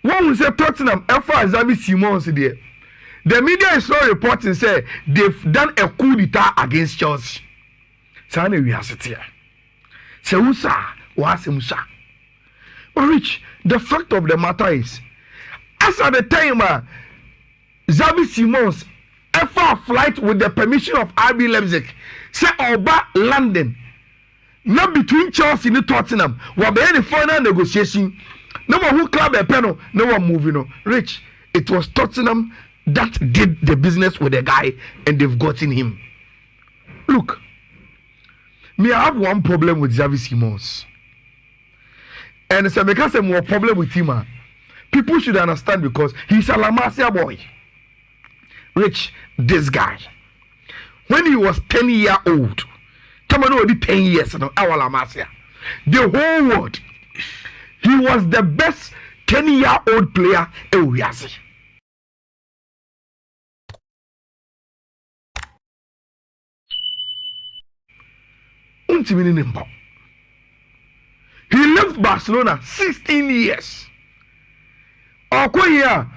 One who said Tottenham Alpha Xavi Simons there. The media is not reporting say they've done a coup d'etat against Chelsea. So we are sitting here. So Usa was Musa. But Rich, the fact of the matter is, as at the time, Xavi Simons a flight with the permission of RB Leipzig say Oba London. Not between Chelsea and Tottenham. We're behind the final negotiation. No one who club a panel, no one moving on. Rich, it was Tottenham that did the business with the guy and they've gotten him. Look, me, I have one problem with Xavi Simons. And it's because I have more problem with him. People should understand because he's a La Masia boy. Rich, this guy, when he was 10 years old, come on, already 10 years now, our La Masia, the whole world, he was the best 10-year-old player in Uyasi. He left Barcelona 16 years. Okoye,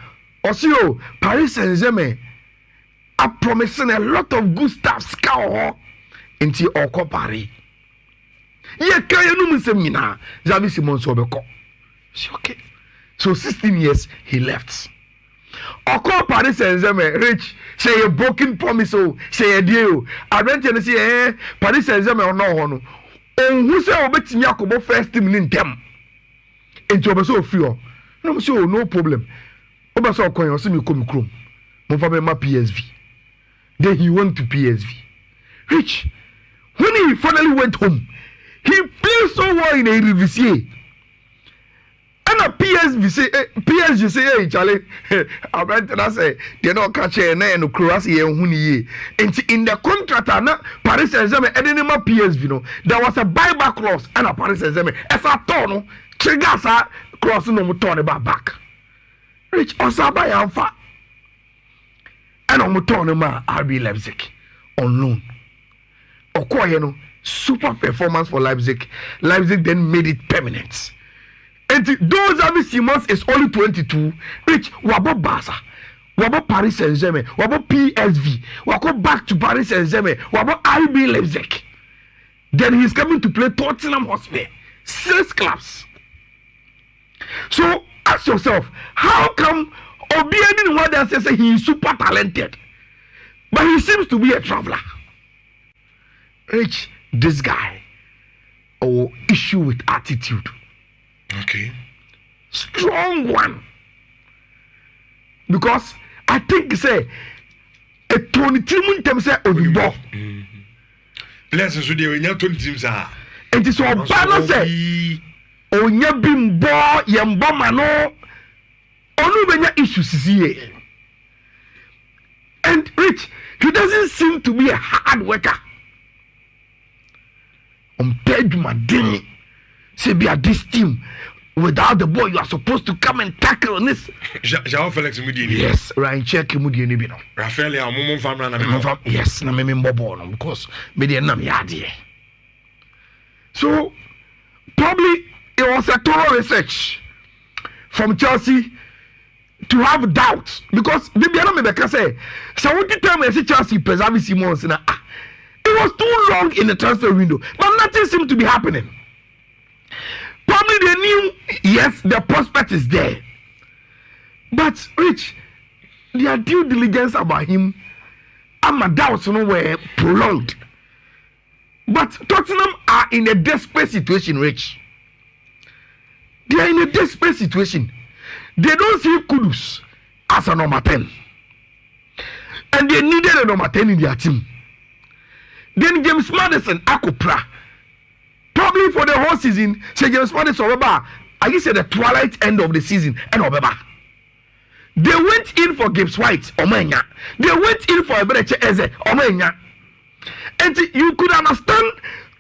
Osio, Paris Saint-Germain are promising a lot of good stuff. Scout into Oko Paris. Yeah, Xavi Simons Obeko. Okay. So 16 years he left. Oko Paris Saint-Germain, Rich, say a broken promise, say a deal. I went to say, Paris Saint-Germain or no. Oh, who say Obeti Yakobo first team in them? Into Obeso Fio. No, monsieur, no problem. Obeso Koyo, see me come chrome. Mofabema PSV. Then he went to PSV. Rich, when he finally went home, he played so well in Eredivisie. And a PSG say, hey, Charlie, I went to say, they're not catching and Croatia and Huni. And in the contract, Paris Saint-Germain, and then PSV, no, there was a buyback clause and a Paris Saint-Germain. As a tono, triggers are crossing on turn back. Rich, Osaba Yamfa. And on turn ma RB Leipzig on loan. Okoye, super performance for Leipzig. Leipzig then made it permanent. And those Xavi Simons is only 22. Rich, wabo Barca, wabo Paris Saint-Germain, wabo PSV, wabo back to Paris Saint-Germain, wabo RB Leipzig. Then he's coming to play Tottenham Hotspur. 6 clubs. So ask yourself, how come Obiedin Wada says he is super talented, but he seems to be a traveler? Rich, this guy, issue with attitude. Okay. Strong one. Because I think say a 20 team them say Onibo. Blitz so dey we 20 teams ah. It is all balance say onya bimbo yembo mano onu benya issues here. And Rich, he doesn't seem to be a hard worker. On page madini. Say be at this team. Without the ball, you are supposed to come and tackle on this. João Felix Mudieni. Yes, Ryan check Mudieni bino. Rafael ya mumu famna na yes, na me mbobo no because me dey nam yade. So probably it was a thorough research from Chelsea to have doubts because the Biano Mebeka say, so what the time I see Chelsea Xavi Simons na it was too long in the transfer window, but nothing seemed to be happening. Probably they knew, yes, the prospect is there. But, Rich, their due diligence about him, and my doubts were prolonged. But Tottenham are in a desperate situation, Rich. They are in a desperate situation. They don't see Kudus as a number 10. And they needed a number 10 in their team. Then James Maddison, Akopra. Probably for the whole season, say James Maddison, I guess at the twilight end of the season, and Obeba. They went in for Gibbs White, Omenya. They went in for Eberechi Eze, Omenya. And you could understand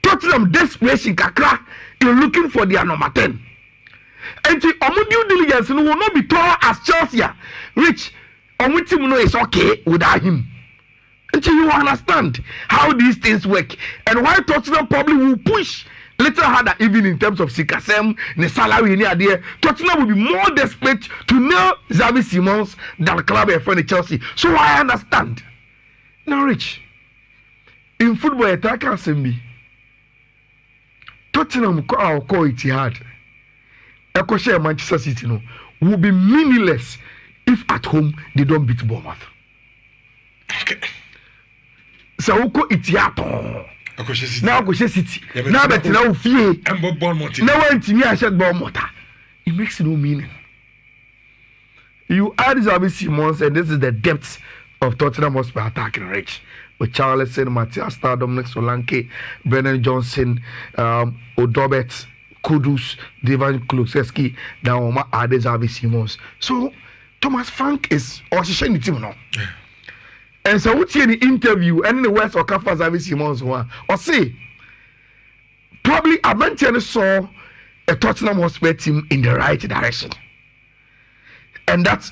Tottenham desperation, Kakra, in looking for their number 10. And the due diligence will not be tall as Chelsea. Rich, Omutim is okay without him. Until you understand how these things work and why Tottenham probably will push little harder even in terms of Sikasem, the salary in there. Tottenham will be more desperate to nail Xavi Simons than club friend Chelsea. So I understand. Now, Rich, in football, attacker can Tottenham call it hard. Echo share Manchester City will be meaningless if at home they don't beat Bournemouth. Okay. So who call it hard? Now go City. Now that now fear. Now when Timmy I said Bournemouth, it makes no meaning. You add Xavi Simons, and this is the depth of Tottenham Hotspur attacking Rich. With Charleston, Matthias Star, Dominic Solanke, Brennan Johnson, Odobert, Kudus, Devan Kulusevski, Daoma Ade Xavi Simons. So Thomas Frank is also the team now. Yeah. And so what's in the interview and in the West or Kafa Xavi Simons or say probably Abantene saw a Tottenham Hotspur team in the right direction. And that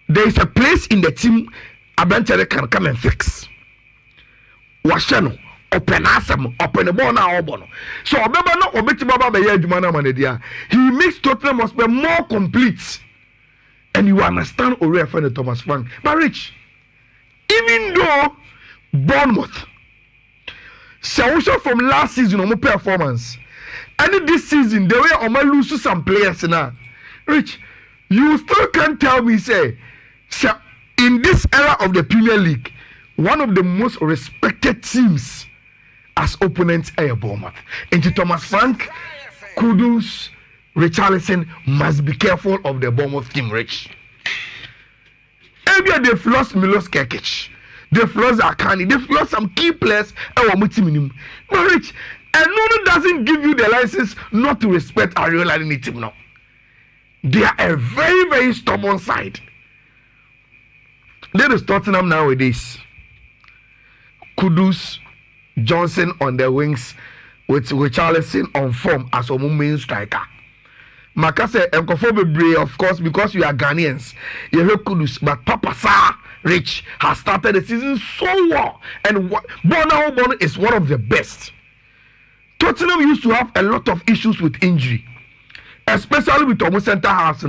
there is a place in the team Abantene can come and fix. Washano open asem open the ball now obono. So obeba no obeti baba be ya adwuma na manedia. He makes Tottenham Hotspur more complete. And you understand Ore friend Thomas Frank. But Rich, even though Bournemouth so from last season on performance and this season the way Oma lose some players now, Rich, you still can't tell me say in this era of the Premier League one of the most respected teams as opponents are Bournemouth. And Thomas Frank, Kudus, Richarlison must be careful of the Bournemouth team, Rich. Maybe they've lost Milos Kerkic, they've lost Akani, they've lost some key players. But Rich, and Nuno doesn't give you the license not to respect Ariola in the team now. They are a very, very stubborn side. That is Tottenham nowadays. Kudus, Johnson on the wings with Richarlison on form as a main striker. Makase Nkofo of course, because we are Ghanaians. You hear Kudus, but Papa Sa Rich has started the season so well, and Bono is one of the best. Tottenham used to have a lot of issues with injury, especially with Tomo Center House,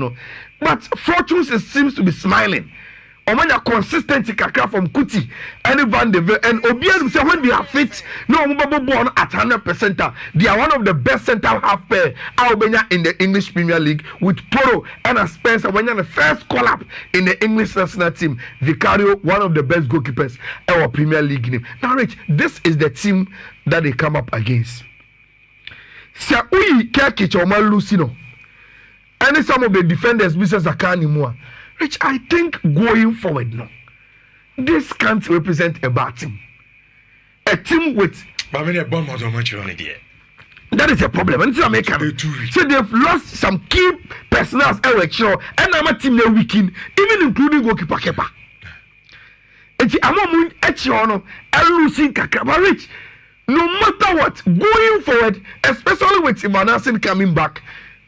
but fortune seems to be smiling. Omanya consistency kakra from Kuti and Van de Ven and Obian say when they are fit, no born at 100%. They are one of the best center half pair Albania in the English Premier League with Poro and Spencer when you're the first call up in the English national team. Vicario, one of the best goalkeepers our Premier League name. Now, Rich, this is the team that they come up against. Say we Kerkic or Lucino. And some of the defenders, Mr. Zakani Moa. Rich, I think going forward now, this can't represent a bad team. A team with. But many Bournemouth are much on it. That is a problem. And so they've lost some key personnel, Erik, and I'm a team they're weakened, even including goalkeeper Kepa. And see, I'm not losing Kakaba. Rich, no matter what, going forward, especially with Imanasin coming back,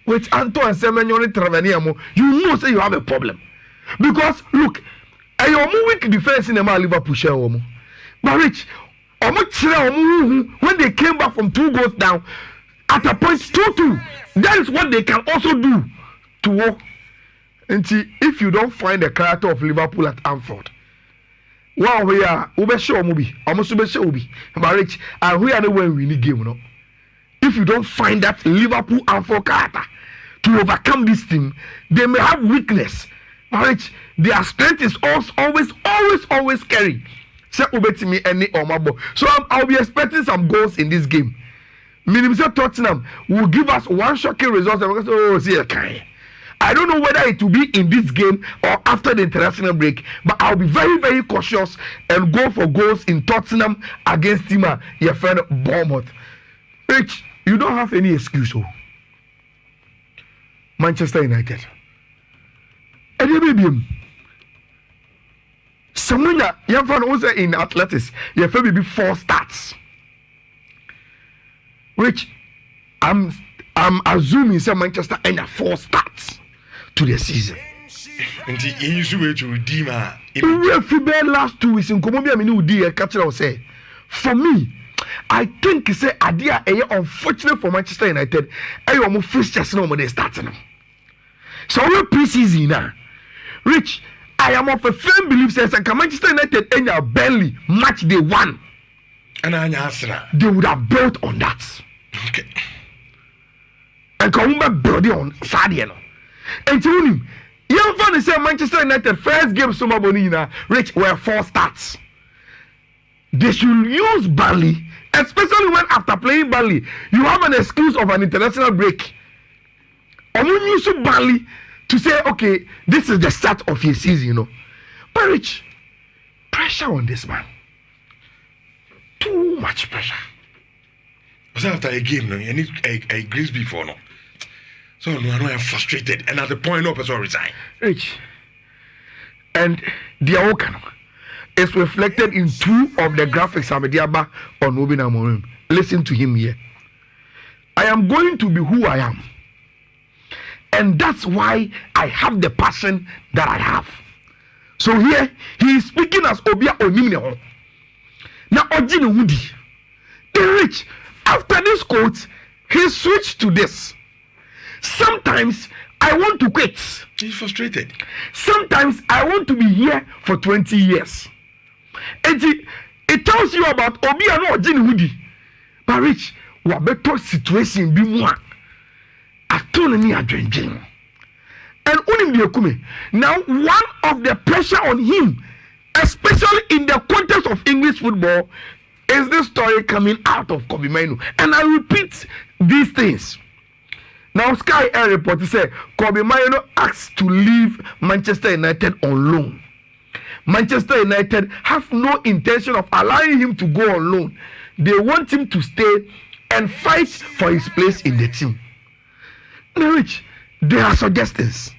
with Anto and Semenyo Traveniamo, you know say you have a problem. Because look, a weak defense in the Liverpool share. But Rich, when they came back from 2 goals down, at a point 2-2, that is what they can also do to walk. And see, if you don't find the character of Liverpool at Anfield, wow, we are show movie, almost show be. But Rich, and we are the way we need game, no. If you don't find that Liverpool Anfield character to overcome this team, they may have weakness. But their strength is always carry. Say me any Omabo. So I'll be expecting some goals in this game. Minimum Tottenham will give us one shocking result. I don't know whether it will be in this game or after the international break, but I'll be very, very cautious and go for goals in Tottenham against Tima, your friend Bournemouth. Rich, you don't have any excuse. Manchester United. And you baby, someone you have also in athletics, you have maybe 4 starts. Rich, I'm assuming some Manchester and 4 starts to the season. And the easy way to redeem her. Last 2 weeks in Colombia, I mean, say for me, I think say idea unfortunate for Manchester United. Almost fixtures no more they starting. So we pre-season now. Rich, I am of a firm belief says that Manchester United in your belly match day 1. And they would have built on that. Okay. And come back building on Sadio. And to him, you find say Manchester United first game Summer Bonina, Rich were 4 starts. They should use Burnley, especially when after playing Burnley, you have an excuse of an international break. And when you use Burnley to say, okay, this is the start of your season, But Rich, pressure on this man. Too much pressure. Was after a game, you need a Grimsby for no. So no, I know I'm frustrated, and at the point, no person resign. Rich, and the outcome is reflected in 2 of the graphics Amediaba on Obina Amorim. Listen to him here. I am going to be who I am, and that's why I have the passion that I have. So here he is speaking as Obia Onimneho. Now Ojini Woody, the Rich. After this quote, he switched to this. Sometimes I want to quit. He's frustrated. Sometimes I want to be here for 20 years. And it tells you about Obi and Ojini Woody. But Rich, what better situation be one? I told me a dream. And Unim now one of the pressure on him, especially in the context of English football, is this story coming out of Kobbie Mainoo. And I repeat these things. Now Sky Air report said Kobbie Mainoo asked to leave Manchester United on loan. Manchester United have no intention of allowing him to go on loan. They want him to stay and fight for his place in the team. Now, Rich, there are suggestions.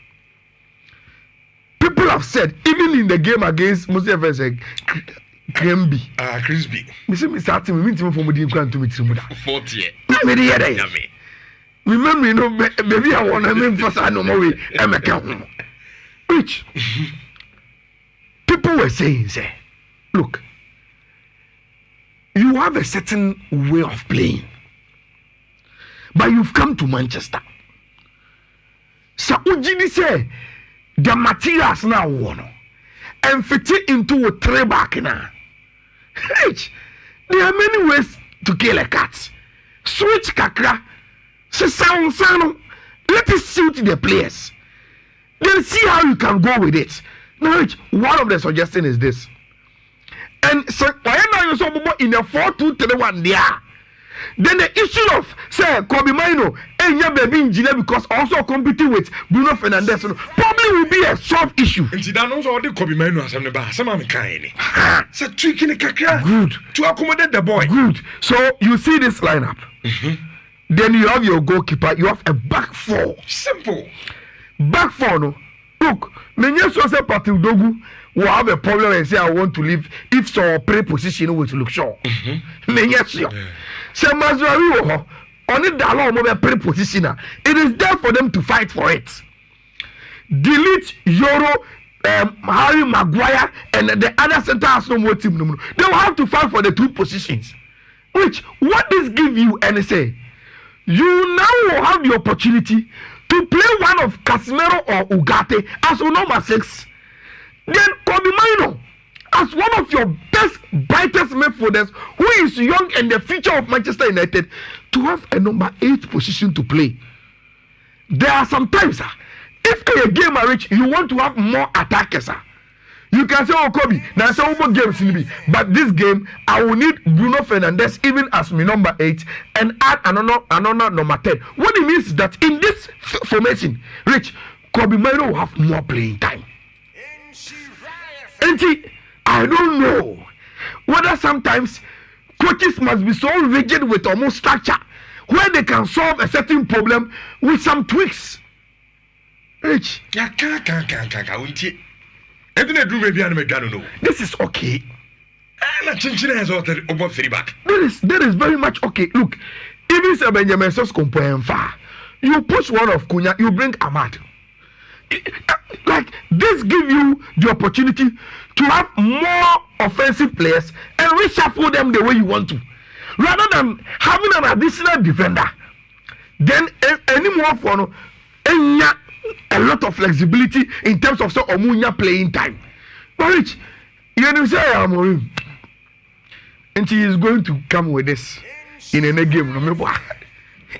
People have said, even in the game against Mosey Grimsby. Grimsby. Me say me start me team for me dey go to me team da. 40. Na me dey hear that. Remember baby I want me first I no more we Emeka ho. Which people were saying say, look, you have a certain way of playing, but you've come to Manchester. So Ujini say the materials now one and fit it into a tray back now. Rich, there are many ways to kill a cat. Switch kakra, sano. Let it suit the players. Then see how you can go with it. Now, Rich, one of the suggestions is this. And so why now you saw in a 4-2-3-1 there? Then the issue of say Kobbie Mainoo and your baby engineer because also competing with Bruno Fernandes probably will be a soft issue. And see that also the Kobbie Mainoo as I'm the some am kind. So tweaking the kakra. Good. To accommodate the boy. Good. So you see this lineup. Then you have your goalkeeper. You have a back 4. Simple. Back 4 no. Look, Menye so say Patrick Dogu will have a problem and say I want to leave if so play position with look sure. Menye so. Say Mazraoui wo ho. Only Dalo mo be play position. It is there for them to fight for it. Delete Euro, Harry Maguire and the other center has no more team. They will have to fight for the 2 positions. Which what this give you and say you now will have the opportunity to play one of Casemiro or Ugarte as your number 6. Then Kobbie Mainoo as one of your best, brightest midfielders who is young and the future of Manchester United to have a number 8 position to play. There are some times, if a game Rich, you want to have more attackers. You can say, oh, Kobbie, now some more games in me. But this game, I will need Bruno Fernandes even as my number 8 and add another number 10. What it means is that in this formation, Rich, Kobbie Mainoo will have more playing time. And I don't know whether sometimes coaches must be so rigid with almost structure where they can solve a certain problem with some tweaks. Rich, Ya can't. This is okay. And has about 3 back. That is very much okay. Look, even if Benjamin Sos compare far, you push one of Cunha, you bring Ahmad. Like this give you the opportunity to have more offensive players and reshuffle them the way you want to. rather than having an additional defender. Then any more for no, a lot of flexibility in terms of Omunya playing time. But Rich, you know say Amorim, and he is going to come with this in a game. Remember,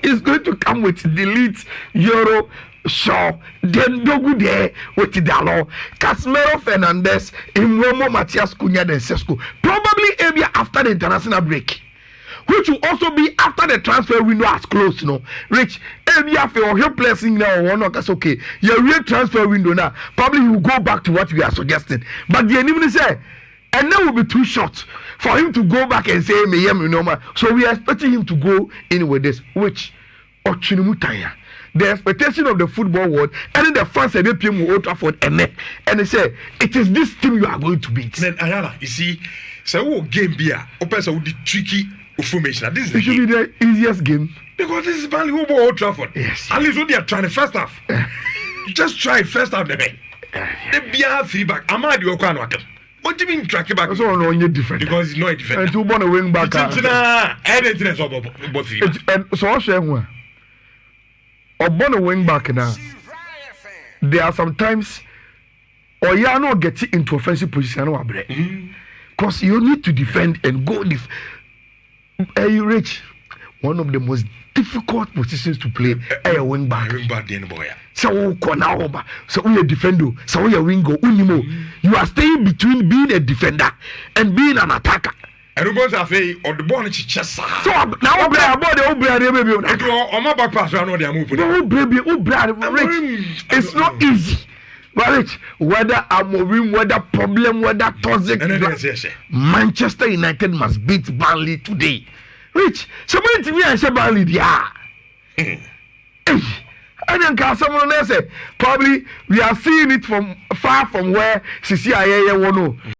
he's going to come with delete Euro. Shaw, then Dogu there with Dalo, Casemiro Fernandez, Imromo Matias Cunha, then Sesko. Probably area after the international break, which will also be after the transfer window has closed. No, Rich, area for your placing now, one that's okay. Your real transfer window now, probably you will go back to what we are suggesting. But the enemy say, and that will be too short for him to go back and say, so we are expecting him to go in with this, which Ochinumutaya. The expectation of the football world and the fans and the Old Trafford and they say it is this team you are going to beat. Then Ayala, you see, so game beer, open so the tricky formation. This is it should be the easiest game because this is Burnley who bought Old Trafford. Yes. At least what they are trying the first half. You just try it first half, the beer feedback. Amadi Okwano. What do you mean track back? That's all no different because it's not a defender. And two born a wing back. And so I'll share one. Or born a wing back now. There are sometimes or you are not getting into offensive position because you need to defend and go you reach one of the most difficult positions to play a wing back. So corner over, so we a defender, so we a winger, unimo. You are staying between being a defender and being an attacker. And we are saying, or the ball is just so now. About the old baby, on my back pass, I know they are moving. It's not easy. But whether Amorim, whether problem, whether toxic, Manchester United must beat Burnley today. Rich, somebody to me and say Burnley, yeah. And then someone else say, probably we are seeing it from far from where CCIA